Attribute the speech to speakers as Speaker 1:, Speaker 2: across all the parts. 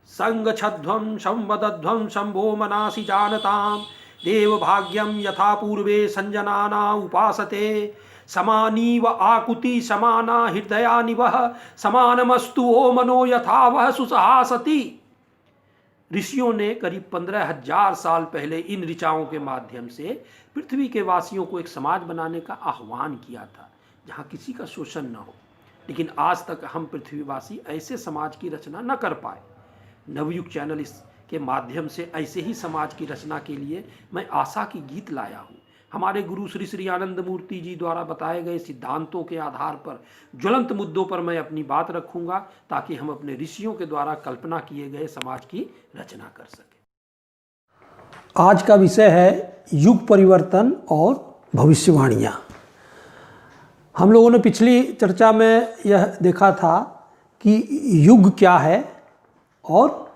Speaker 1: संगच्छध्वं संवदध्वं शंभो मनसि जानतां देव भाग्यम यथा पूर्वे संजनाना उपासते समानीव आकुति समाना हृदयानिवह समानमस्तु ओ मनो यथा वह सुसहासति। ऋषियों ने करीब 15,000 साल पहले इन ऋचाओं के माध्यम से पृथ्वी के वासियों को एक समाज बनाने का आह्वान किया था जहाँ किसी का शोषण न हो। लेकिन आज तक हम पृथ्वीवासी ऐसे समाज की रचना न कर पाए। नवयुग चैनल के माध्यम से ऐसे ही समाज की रचना के लिए मैं आशा की गीत लाया हूँ। हमारे गुरु श्री श्री आनंद मूर्ति जी द्वारा बताए गए सिद्धांतों के आधार पर ज्वलंत मुद्दों पर मैं अपनी बात रखूंगा ताकि हम अपने ऋषियों के द्वारा कल्पना किए गए समाज की रचना कर सकें।
Speaker 2: आज का विषय है युग परिवर्तन और भविष्यवाणियाँ। हम लोगों ने पिछली चर्चा में यह देखा था कि युग क्या है और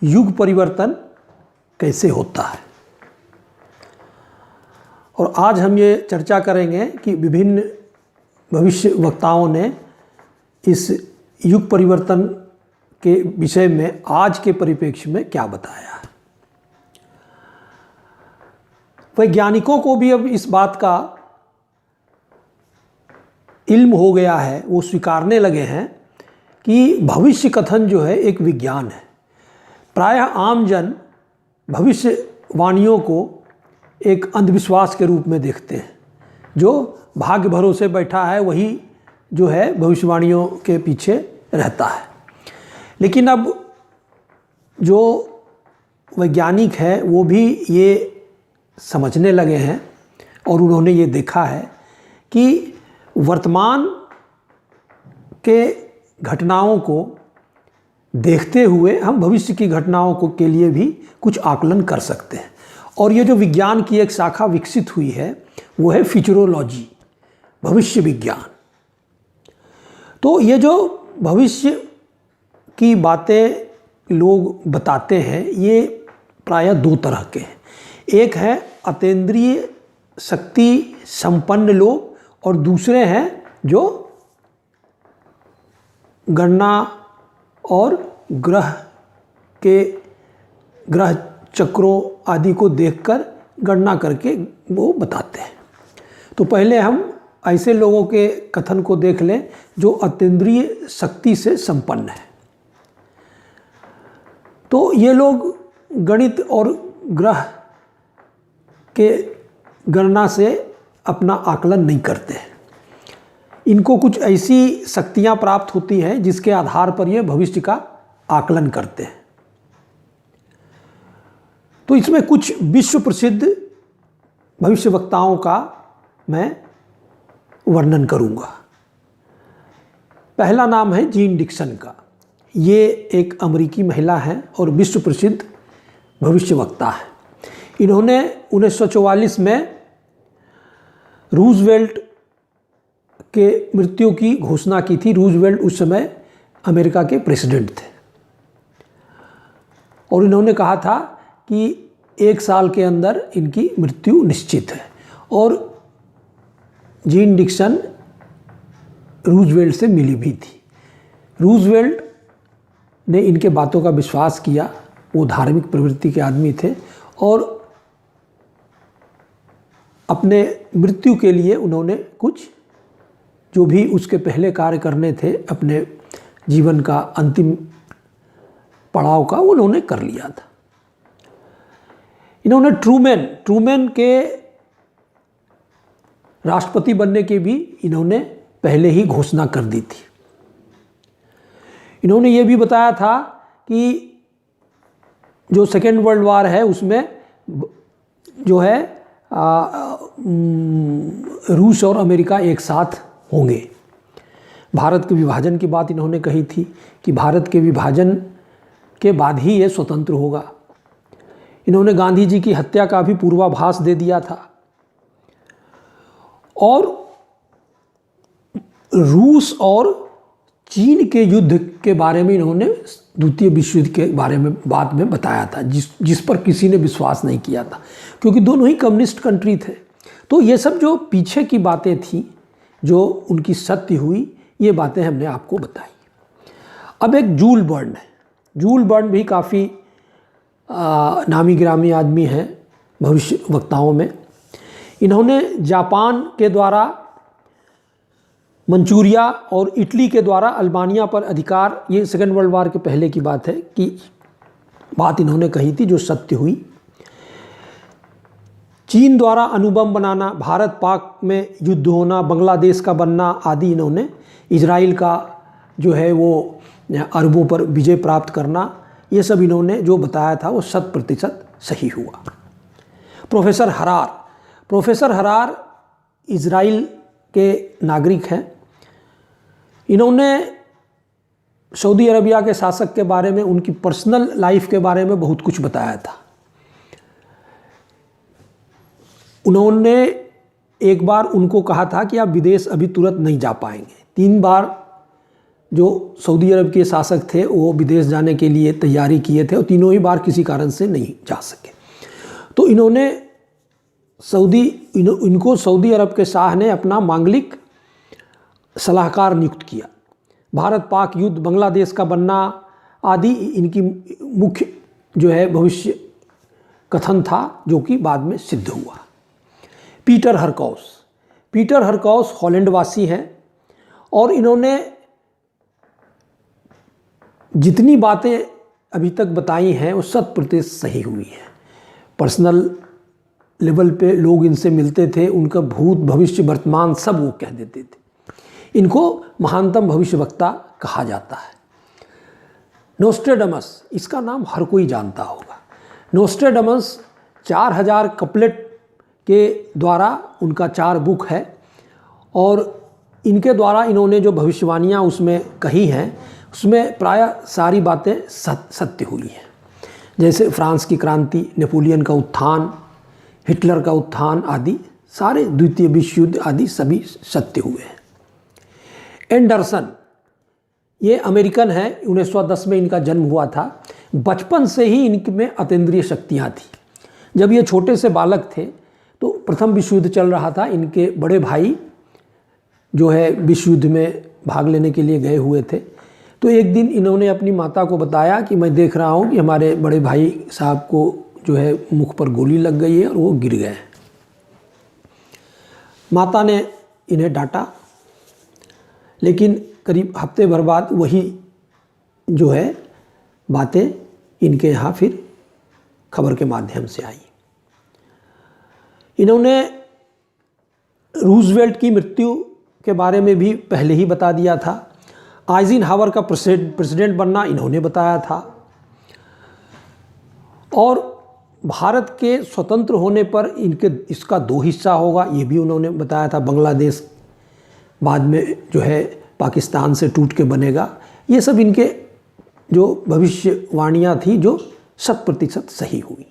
Speaker 2: युग परिवर्तन कैसे होता है, और आज हम ये चर्चा करेंगे कि विभिन्न भविष्य वक्ताओं ने इस युग परिवर्तन के विषय में आज के परिप्रेक्ष्य में क्या बताया है। वैज्ञानिकों को भी अब इस बात का इल्म हो गया है, वो स्वीकारने लगे हैं कि भविष्य कथन जो है एक विज्ञान है। प्रायः आमजन भविष्यवाणियों को एक अंधविश्वास के रूप में देखते हैं। जो भाग्य भरोसे बैठा है वही जो है भविष्यवाणियों के पीछे रहता है। लेकिन अब जो वैज्ञानिक हैं वो भी ये समझने लगे हैं और उन्होंने ये देखा है कि वर्तमान के घटनाओं को देखते हुए हम भविष्य की घटनाओं को के लिए भी कुछ आकलन कर सकते हैं। और ये जो विज्ञान की एक शाखा विकसित हुई है वो है फ्यूचरोलॉजी, भविष्य विज्ञान। तो ये जो भविष्य की बातें लोग बताते हैं ये प्रायः दो तरह के हैं। एक है अतीन्द्रिय शक्ति संपन्न लोग और दूसरे हैं जो गणना और ग्रह चक्रों आदि को देखकर गणना करके वो बताते हैं। तो पहले हम ऐसे लोगों के कथन को देख लें जो अतीन्द्रिय शक्ति से संपन्न है। तो ये लोग गणित और ग्रह के गणना से अपना आकलन नहीं करते हैं। इनको कुछ ऐसी शक्तियाँ प्राप्त होती हैं जिसके आधार पर ये भविष्य का आकलन करते हैं। तो इसमें कुछ विश्व प्रसिद्ध भविष्यवक्ताओं का मैं वर्णन करूंगा। पहला नाम है जीन डिक्सन का। ये एक अमेरिकी महिला हैं और विश्व प्रसिद्ध भविष्यवक्ता है। इन्होंने 1944 में रूजवेल्ट के मृत्यु की घोषणा की थी। रूजवेल्ट उस समय अमेरिका के प्रेसिडेंट थे और इन्होंने कहा था कि 1 साल के अंदर इनकी मृत्यु निश्चित है। और जीन डिक्सन रूजवेल्ट से मिली भी थी। रूजवेल्ट ने इनके बातों का विश्वास किया। वो धार्मिक प्रवृत्ति के आदमी थे और अपने मृत्यु के लिए उन्होंने कुछ जो भी उसके पहले कार्य करने थे अपने जीवन का अंतिम पड़ाव का उन्होंने कर लिया था। इन्होंने ट्रूमैन के राष्ट्रपति बनने की भी इन्होंने पहले ही घोषणा कर दी थी। इन्होंने ये भी बताया था कि जो सेकेंड वर्ल्ड वार है उसमें जो है रूस और अमेरिका एक साथ होंगे। भारत के विभाजन की बात इन्होंने कही थी कि भारत के विभाजन के बाद ही ये स्वतंत्र होगा। इन्होंने गांधी जी की हत्या का भी पूर्वाभास दे दिया था और रूस और चीन के युद्ध के बारे में इन्होंने द्वितीय विश्व युद्ध के बारे में बाद में बताया था जिस पर किसी ने विश्वास नहीं किया था क्योंकि दोनों ही कम्युनिस्ट कंट्री थे। तो ये सब जो पीछे की बातें थी जो उनकी सत्य हुई ये बातें हमने आपको बताई। अब एक जूल वर्न है। जूल बर्न भी काफ़ी नामी गिरामी आदमी हैं भविष्य वक्ताओं में। इन्होंने जापान के द्वारा मंचूरिया और इटली के द्वारा अल्बानिया पर अधिकार, ये सेकेंड वर्ल्ड वार के पहले की बात है, कि बात इन्होंने कही थी जो सत्य हुई। चीन द्वारा अणुबम बनाना, भारत पाक में युद्ध होना, बांग्लादेश का बनना आदि, इन्होंने इजराइल का जो है वो अरबों पर विजय प्राप्त करना, ये सब इन्होंने जो बताया था वो 100% सही हुआ। प्रोफेसर हरार इजराइल के नागरिक हैं। इन्होंने सऊदी अरबिया के शासक के बारे में, उनकी पर्सनल लाइफ के बारे में बहुत कुछ बताया था। उन्होंने एक बार उनको कहा था कि आप विदेश अभी तुरंत नहीं जा पाएंगे। 3 बार जो सऊदी अरब के शासक थे वो विदेश जाने के लिए तैयारी किए थे और तीनों ही बार किसी कारण से नहीं जा सके। तो इनको सऊदी अरब के शाह ने अपना मांगलिक सलाहकार नियुक्त किया। भारत पाक युद्ध, बांग्लादेश का बनना आदि इनकी मुख्य जो है भविष्य कथन था, जो कि बाद में सिद्ध हुआ। पीटर हरकौस हॉलैंड वासी हैं और इन्होंने जितनी बातें अभी तक बताई हैं वो 100% सही हुई हैं। पर्सनल लेवल पे लोग इनसे मिलते थे, उनका भूत भविष्य वर्तमान सब वो कह देते थे। इनको महानतम भविष्यवक्ता कहा जाता है। नोस्ट्रेडमस, इसका नाम हर कोई जानता होगा। नोस्ट्रेडमस 4000 कपलेट के द्वारा, उनका 4 बुक है और इनके द्वारा इन्होंने जो भविष्यवाणियाँ उसमें कही हैं उसमें प्रायः सारी बातें सत्य हुई हैं। जैसे फ्रांस की क्रांति, नेपोलियन का उत्थान, हिटलर का उत्थान आदि सारे, द्वितीय विश्व युद्ध आदि सभी सत्य हुए हैं। एंडरसन, ये अमेरिकन है, 1910 में इनका जन्म हुआ था। बचपन से ही इनमें अतीन्द्रिय शक्तियाँ थी। जब ये छोटे से बालक थे तो प्रथम विश्व युद्ध चल रहा था। इनके बड़े भाई जो है विश्व युद्ध में भाग लेने के लिए गए हुए थे। तो एक दिन इन्होंने अपनी माता को बताया कि मैं देख रहा हूँ कि हमारे बड़े भाई साहब को जो है मुख पर गोली लग गई है और वो गिर गए हैं। माता ने इन्हें डांटा, लेकिन करीब हफ्ते भर बाद वही जो है बातें इनके यहाँ फिर खबर के माध्यम से आई। इन्होंने रूजवेल्ट की मृत्यु के बारे में भी पहले ही बता दिया था। आइजनहावर का प्रेसिडेंट बनना इन्होंने बताया था और भारत के स्वतंत्र होने पर इसका 2 हिस्सा होगा, ये भी उन्होंने बताया था। बांग्लादेश बाद में जो है पाकिस्तान से टूट के बनेगा। ये सब इनके जो भविष्यवाणियाँ थी जो 100% सही हुई।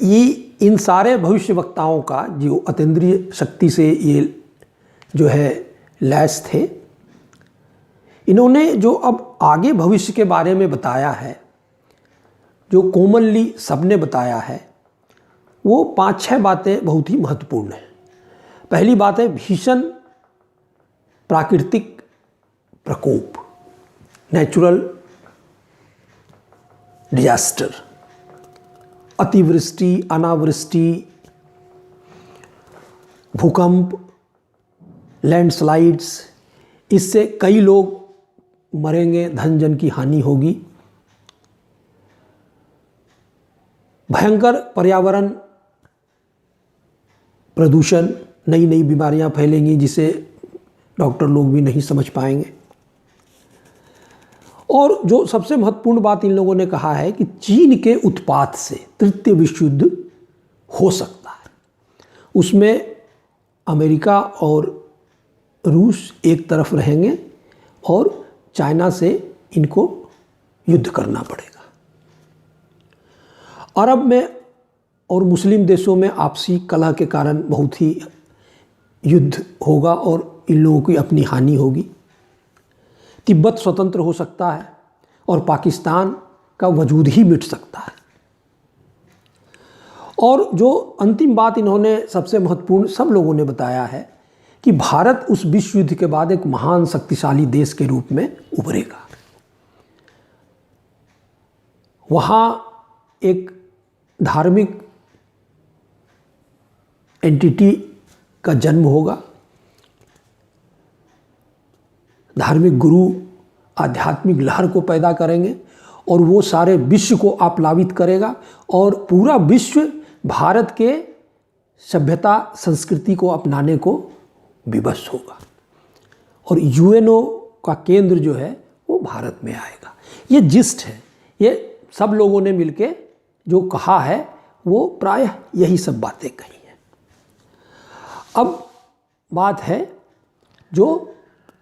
Speaker 2: ये इन सारे भविष्यवक्ताओं का जो अतीन्द्रिय शक्ति से ये जो है लैस थे, इन्होंने जो अब आगे भविष्य के बारे में बताया है, जो कॉमनली सबने बताया है, वो 5-6 बातें बहुत ही महत्वपूर्ण हैं। पहली बात है भीषण प्राकृतिक प्रकोप, नेचुरल डिजास्टर, अतिवृष्टि, अनावृष्टि, भूकंप, लैंडस्लाइड्स, इससे कई लोग मरेंगे, धन जन की हानि होगी। भयंकर पर्यावरण प्रदूषण, नई नई बीमारियां फैलेंगी जिसे डॉक्टर लोग भी नहीं समझ पाएंगे। और जो सबसे महत्वपूर्ण बात इन लोगों ने कहा है कि चीन के उत्पात से तृतीय विश्व युद्ध हो सकता है। उसमें अमेरिका और रूस एक तरफ रहेंगे और चाइना से इनको युद्ध करना पड़ेगा। अरब में और मुस्लिम देशों में आपसी कलह के कारण बहुत ही युद्ध होगा और इन लोगों की अपनी हानि होगी। तिब्बत स्वतंत्र हो सकता है और पाकिस्तान का वजूद ही मिट सकता है। और जो अंतिम बात इन्होंने सबसे महत्वपूर्ण सब लोगों ने बताया है कि भारत उस विश्व युद्ध के बाद एक महान शक्तिशाली देश के रूप में उभरेगा। वहाँ एक धार्मिक एंटिटी का जन्म होगा। धार्मिक गुरु आध्यात्मिक लहर को पैदा करेंगे और वो सारे विश्व को आप्लावित करेगा और पूरा विश्व भारत के सभ्यता संस्कृति को अपनाने को विवश होगा और यूएनओ का केंद्र जो है वो भारत में आएगा। ये जिस्ट है, ये सब लोगों ने मिलके जो कहा है वो प्रायः यही सब बातें कही हैं। अब बात है जो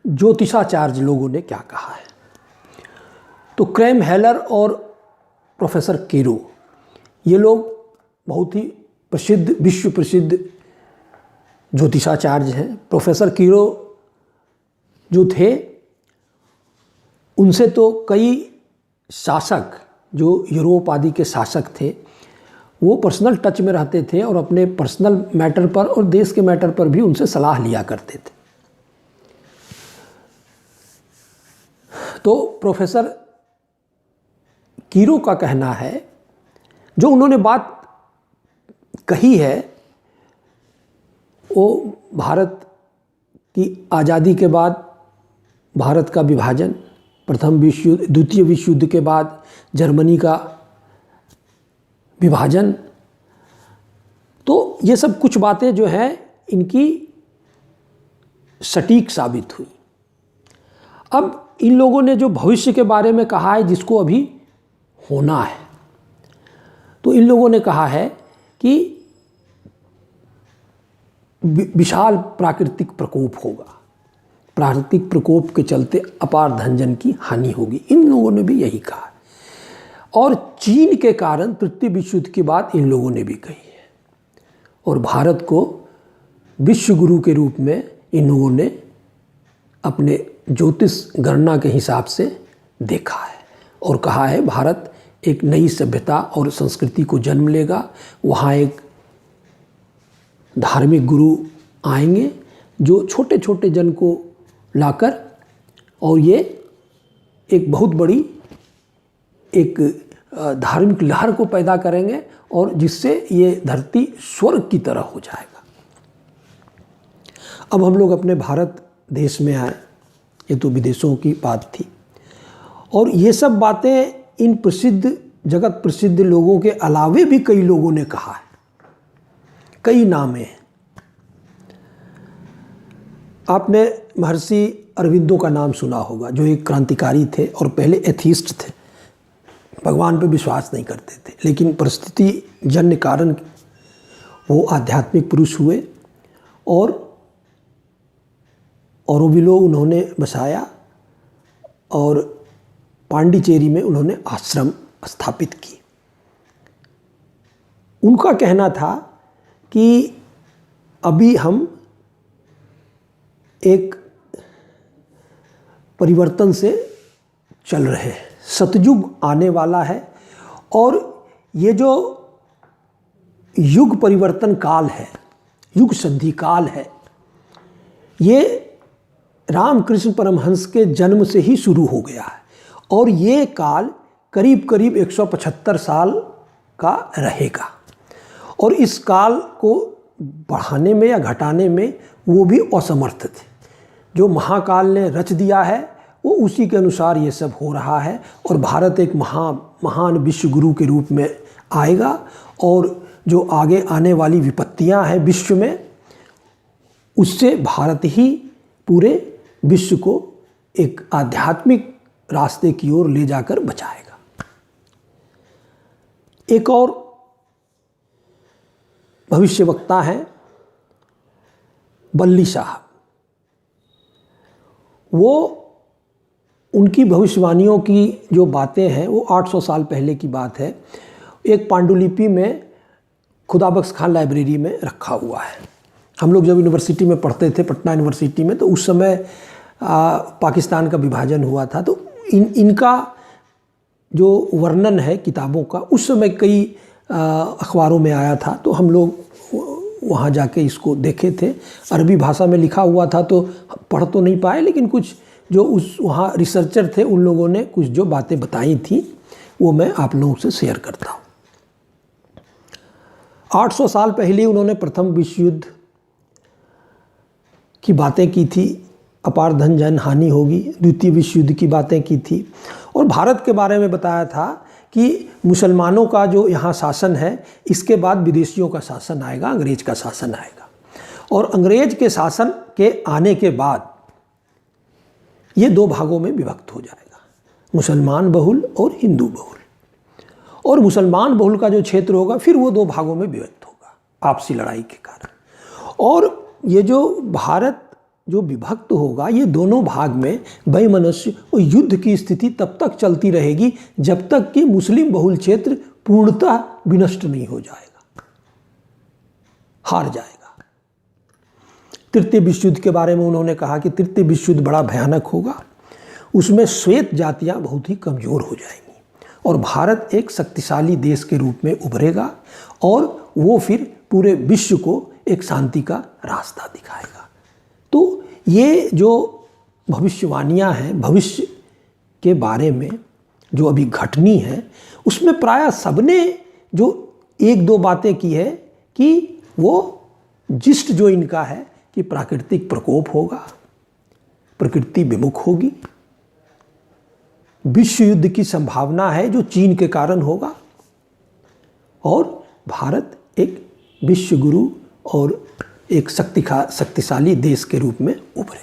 Speaker 2: ज्योतिषाचार्य लोगों ने क्या कहा है। तो क्रैम हेलर और प्रोफेसर कीरो, ये लोग बहुत ही प्रसिद्ध, विश्व प्रसिद्ध ज्योतिषाचार्य हैं। प्रोफेसर कीरो जो थे, उनसे तो कई शासक जो यूरोप आदि के शासक थे वो पर्सनल टच में रहते थे और अपने पर्सनल मैटर पर और देश के मैटर पर भी उनसे सलाह लिया करते थे। तो प्रोफेसर कीरो का कहना है, जो उन्होंने बात कही है वो भारत की आज़ादी के बाद भारत का विभाजन, प्रथम विश्व युद्ध, द्वितीय विश्व युद्ध के बाद जर्मनी का विभाजन, तो ये सब कुछ बातें जो हैं इनकी सटीक साबित हुई। अब इन लोगों ने जो भविष्य के बारे में कहा है जिसको अभी होना है, तो इन लोगों ने कहा है कि विशाल प्राकृतिक प्रकोप होगा, प्राकृतिक प्रकोप के चलते अपार धनजन की हानि होगी। इन लोगों ने भी यही कहा और चीन के कारण तृतीय विश्व युद्ध की बात इन लोगों ने भी कही है और भारत को विश्व गुरु के रूप में इन लोगों ने अपने ज्योतिष गणना के हिसाब से देखा है और कहा है भारत एक नई सभ्यता और संस्कृति को जन्म लेगा। वहाँ एक धार्मिक गुरु आएंगे जो छोटे छोटे जन को लाकर और ये एक बहुत बड़ी एक धार्मिक लहर को पैदा करेंगे और जिससे ये धरती स्वर्ग की तरह हो जाएगा। अब हम लोग अपने भारत देश में आए, ये तो विदेशों की बात थी और ये सब बातें इन प्रसिद्ध जगत प्रसिद्ध लोगों के अलावे भी कई लोगों ने कहा है, कई नामे हैं। आपने महर्षि अरविंदो का नाम सुना होगा, जो एक क्रांतिकारी थे और पहले एथीस्ट थे, भगवान पे विश्वास नहीं करते थे, लेकिन परिस्थिति जन्य कारण वो आध्यात्मिक पुरुष हुए और ऑरोविलो उन्होंने बसाया और पांडिचेरी में उन्होंने आश्रम स्थापित की। उनका कहना था कि अभी हम एक परिवर्तन से चल रहे हैं, सतयुग आने वाला है और ये जो युग परिवर्तन काल है, युग संधि काल है, ये रामकृष्ण परमहंस के जन्म से ही शुरू हो गया है और ये काल करीब करीब 175 साल का रहेगा और इस काल को बढ़ाने में या घटाने में वो भी असमर्थ थे। जो महाकाल ने रच दिया है वो उसी के अनुसार ये सब हो रहा है और भारत एक महान विश्व गुरु के रूप में आएगा और जो आगे आने वाली विपत्तियां हैं विश्व में, उससे भारत ही पूरे विश्व को एक आध्यात्मिक रास्ते की ओर ले जाकर बचाएगा। एक और भविष्यवक्ता हैं बल्ली साहब, वो उनकी भविष्यवाणियों की जो बातें हैं वो 800 साल पहले की बात है। एक पांडुलिपि में खुदाबख्श खान लाइब्रेरी में रखा हुआ है। हम लोग जब यूनिवर्सिटी में पढ़ते थे, पटना यूनिवर्सिटी में, तो उस समय पाकिस्तान का विभाजन हुआ था, तो इनका जो वर्णन है किताबों का उस समय कई अखबारों में आया था, तो हम लोग वहाँ जाके इसको देखे थे। अरबी भाषा में लिखा हुआ था तो पढ़ तो नहीं पाए, लेकिन कुछ जो उस वहाँ रिसर्चर थे उन लोगों ने कुछ जो बातें बताई थी वो मैं आप लोगों से शेयर करता हूँ। 800 साल पहले उन्होंने प्रथम विश्व युद्ध की बातें की थी, अपार धन जन हानि होगी। द्वितीय विश्व युद्ध की बातें की थी और भारत के बारे में बताया था कि मुसलमानों का जो यहाँ शासन है, इसके बाद विदेशियों का शासन आएगा, अंग्रेज का शासन आएगा। और अंग्रेज के शासन के आने के बाद ये दो भागों में विभक्त हो जाएगा, मुसलमान बहुल और हिंदू बहुल। और मुसलमान बहुल का जो क्षेत्र होगा फिर वो दो भागों में विभक्त होगा आपसी लड़ाई के कारण। और ये जो भारत जो विभक्त होगा, ये दोनों भाग में वैमनस्य और युद्ध की स्थिति तब तक चलती रहेगी जब तक कि मुस्लिम बहुल क्षेत्र पूर्णतः विनष्ट नहीं हो जाएगा, हार जाएगा। तृतीय विश्व युद्ध के बारे में उन्होंने कहा कि तृतीय विश्व युद्ध बड़ा भयानक होगा, उसमें श्वेत जातियां बहुत ही कमज़ोर हो जाएंगी और भारत एक शक्तिशाली देश के रूप में उभरेगा और वो फिर पूरे विश्व को एक शांति का रास्ता दिखाएगा। तो ये जो भविष्यवाणियाँ हैं भविष्य के बारे में जो अभी घटनी है, उसमें प्रायः सबने जो एक दो बातें की है कि वो जिस्ट जो इनका है कि प्राकृतिक प्रकोप होगा, प्रकृति विमुख होगी, विश्व युद्ध की संभावना है जो चीन के कारण होगा और भारत एक विश्व गुरु और एक शक्तिशाली देश के रूप में उभरे।